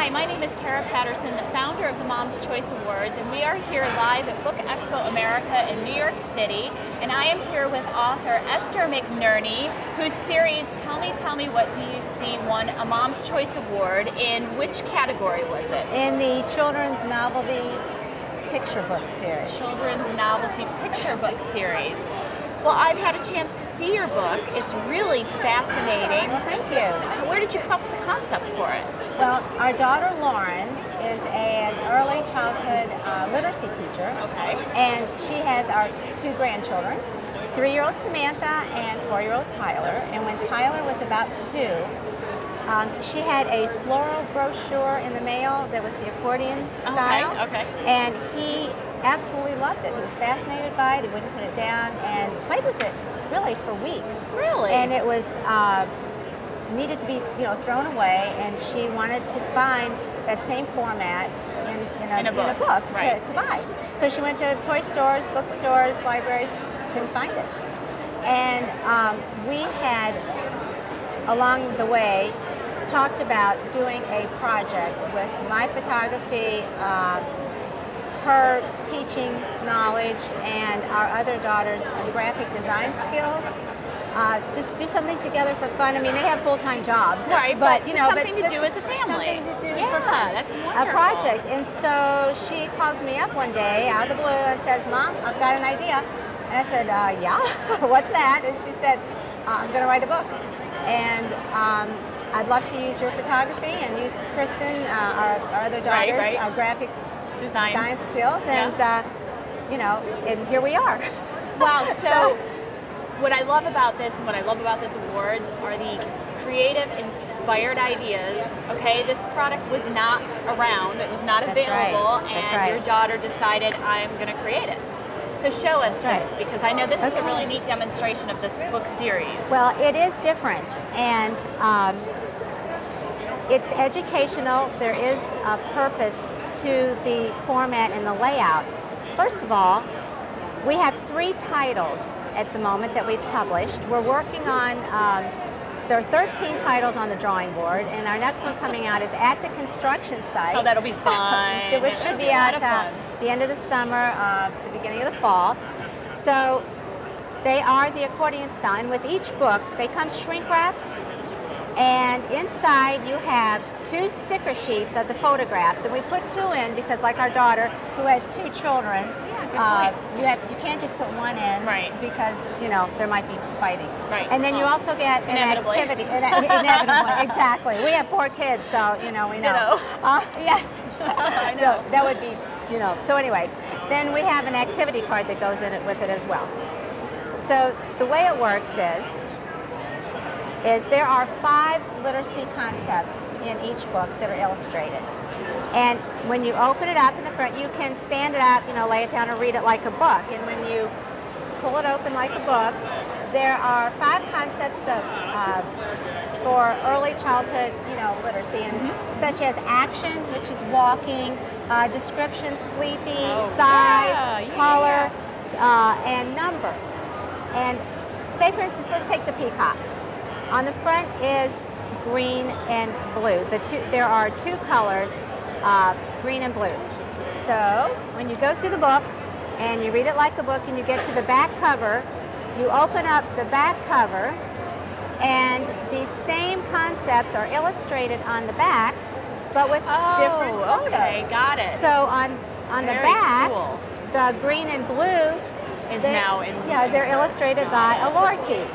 Hi, my name is Tara Patterson, the founder of the Mom's Choice Awards, and we are here live at Book Expo America in New York City. And I am here with author Esther McNerney, whose series Tell Me, What Do You See won a Mom's Choice Award. In which category was it? In the Children's Novelty Picture Book Series. Children's Novelty Picture Book Series. Well, I've had a chance to see your book. It's really fascinating. Well, thank you. Where did you come up with the concept for it? Well, our daughter Lauren is an early childhood literacy teacher. Okay. And she has our two grandchildren, 3-year-old Samantha and 4-year-old Tyler. And when Tyler was about 2, she had a floral brochure in the mail that was the accordion style. Okay. And he absolutely loved it. He was fascinated by it. He wouldn't put it down and played with it really for weeks. Really? And it was needed to be thrown away, and she wanted to find that same format in a book right. to buy. So she went to toy stores, bookstores, libraries, couldn't find it. And we had, along the way, talked about doing a project with my photography, her teaching knowledge, and our other daughter's graphic design skills. Just do something together for fun. I mean, they have full-time jobs, right? But something to do as a family. Something to do for fun. That's wonderful. A project. And so she calls me up one day out of the blue and says, "Mom, I've got an idea." And I said, "Yeah, what's that?" And she said, "I'm going to write a book, and I'd love to use your photography and use Kristen, our other daughter's graphic design skills, and and here we are." Wow. So what I love about this and what I love about this awards are the creative, inspired ideas. Okay, this product was not around, it was not available, and your daughter decided, I'm going to create it. So show us this, because I know this is a really neat demonstration of this book series. Well, it is different, and it's educational. There is a purpose to the format and the layout. First of all, we have 3 titles at the moment that we've published. We're working on, there are 13 titles on the drawing board, and our next one coming out is At the Construction Site. Oh, that'll be fun. Which should be at the end of the summer, the beginning of the fall. So they are the accordion style, and with each book, they come shrink wrapped, and inside you have 2 sticker sheets of the photographs, and we put 2 in because, like our daughter, who has 2 children, you can't just put 1 in, because there might be fighting. Right. And then you also get an activity. Inevitably, exactly. We have 4 kids, so we know. Yes. I know. So that would be, So anyway, then we have an activity card that goes in it with it as well. So the way it works is there are 5 literacy concepts in each book that are illustrated. And when you open it up in the front, you can stand it up, lay it down and read it like a book. And when you pull it open like a book, there are 5 concepts for early childhood, literacy, and such as action, which is walking, description, sleepy, size, color, and number. And say, for instance, let's take the peacock. On the front is green and blue. There are 2 colors, green and blue. So when you go through the book and you read it like a book and you get to the back cover, you open up the back cover, and the same concepts are illustrated on the back, but with different photos. Okay, got it. So on the back, the green and blue now in... Yeah, they're illustrated by a lorikeet.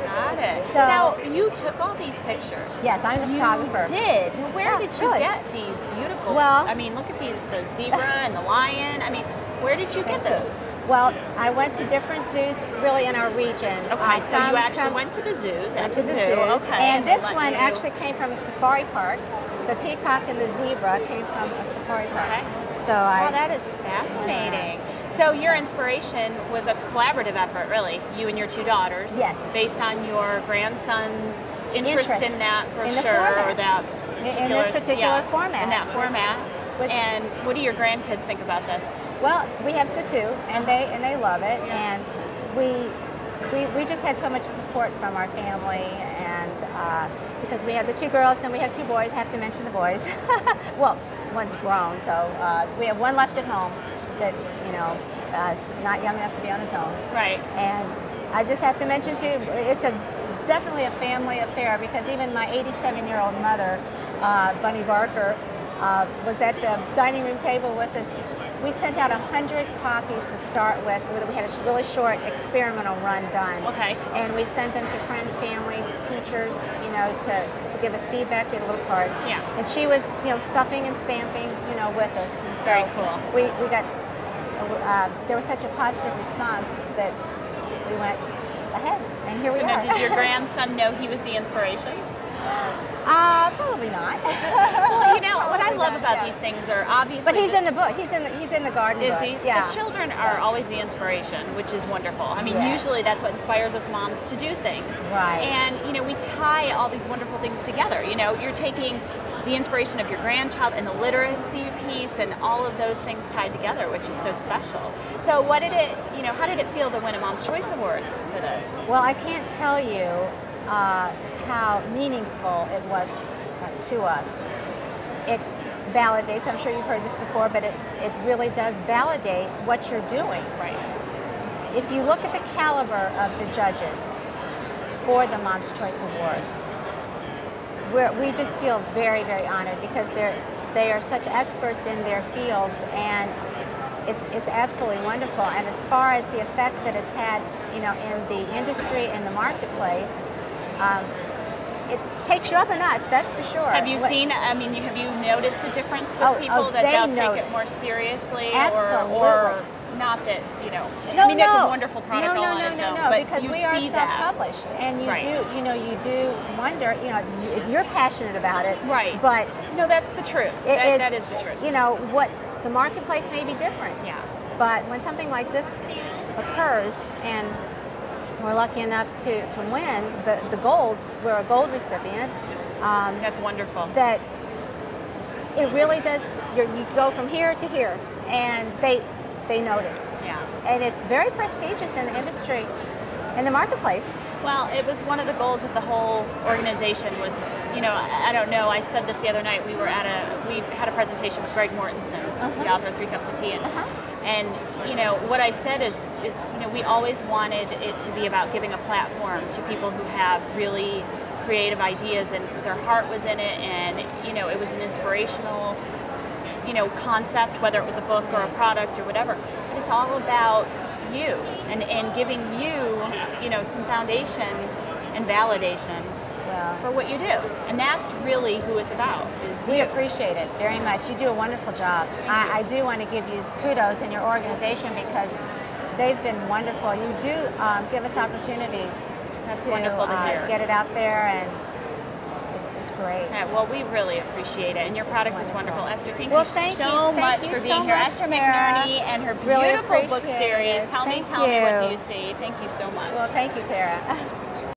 Got it. So, now, you took all these pictures. Yes, I'm the photographer. You did? Where did you get these beautiful... Well, I mean, look at these, the zebra and the lion. I mean, where did you get those? Well, I went to different zoos really in our region. Okay, so you actually went to the zoos, at the zoo. Okay. And this one actually came from a safari park. The peacock and the zebra came from a safari park. Okay. So that is fascinating. So your inspiration was a collaborative effort, really, you and your 2 daughters. Yes. Based on your grandson's interest in that brochure or that particular... In this particular format. In that format. And what do your grandkids think about this? Well, we have the 2, and they love it. Yeah. And we just had so much support from our family, and because we have the 2 girls, then we have 2 boys. I have to mention the boys. Well, one's grown, so we have one left at home that, you know, is not young enough to be on his own. Right. And I just have to mention too, it's definitely a family affair, because even my 87-year-old mother, Bunny Barker, was at the dining room table with us. We sent out 100 copies to start with. We had a really short experimental run done. Okay. And we sent them to friends, families, teachers, you know, to give us feedback. We had a little card. Yeah. And she was, you know, stuffing and stamping, you know, with us. And so very cool. We got, there was such a positive response that we went ahead, and here we are. So now, does your grandson know he was the inspiration? Probably not. Well, you know what I love about these things are obviously. But he's in the book. He's in the garden Is book. he? Yeah. The children are always the inspiration, which is wonderful. I mean, usually that's what inspires us moms to do things. Right. And you know, we tie all these wonderful things together. You know, you're taking the inspiration of your grandchild and the literacy piece and all of those things tied together, which is so special. So, what did it? You know, how did it feel to win a Mom's Choice Award for this? Well, I can't tell you how meaningful it was to us. It validates, I'm sure you've heard this before, but it really does validate what you're doing. Right. If you look at the caliber of the judges for the Mom's Choice Awards, we just feel very, very honored, because they are such experts in their fields, and it's absolutely wonderful. And as far as the effect that it's had, you know, in the industry and the marketplace, it takes you up a notch, that's for sure. Have you seen, I mean, have you noticed a difference with people that they'll take it more seriously? Absolutely. Or not that, you know, no, I mean, it's no. a wonderful product all on its own, no, but because you we are see that. self-published, and you Right. do, you know, you do wonder, you know, you're passionate about it. Right. But no, that's the truth. That is the truth. You know, what the marketplace may be different. Yeah. But when something like this occurs, and we're lucky enough to win the gold, we're a gold recipient. That's wonderful. That it really does, you go from here to here, and they notice. Yeah. And it's very prestigious in the industry, in the marketplace. Well, it was one of the goals of the whole organization was, you know, I don't know, I said this the other night, we had a presentation with Greg Mortensen, the author of 3 Cups of Tea, and you know, what I said is, you know, we always wanted it to be about giving a platform to people who have really creative ideas, and their heart was in it, and you know, it was an inspirational, you know, concept, whether it was a book or a product or whatever. But it's all about you and giving you, you know, some foundation and validation for what you do. And that's really who it's about, is We you. appreciate it very much. You do a wonderful job. I do want to give you kudos in your organization, because they've been wonderful. You do give us opportunities That's wonderful to hear. Get it out there, and it's great. Yeah, well, we really appreciate it, and your product is wonderful. Esther, thank Well, you thank so you. much Thank you for so being here. much, Esther Tamara. McNerney and her Really beautiful book appreciate series. it. Tell me, Thank what you. do you see? Thank you so much. Well, thank you, Tara.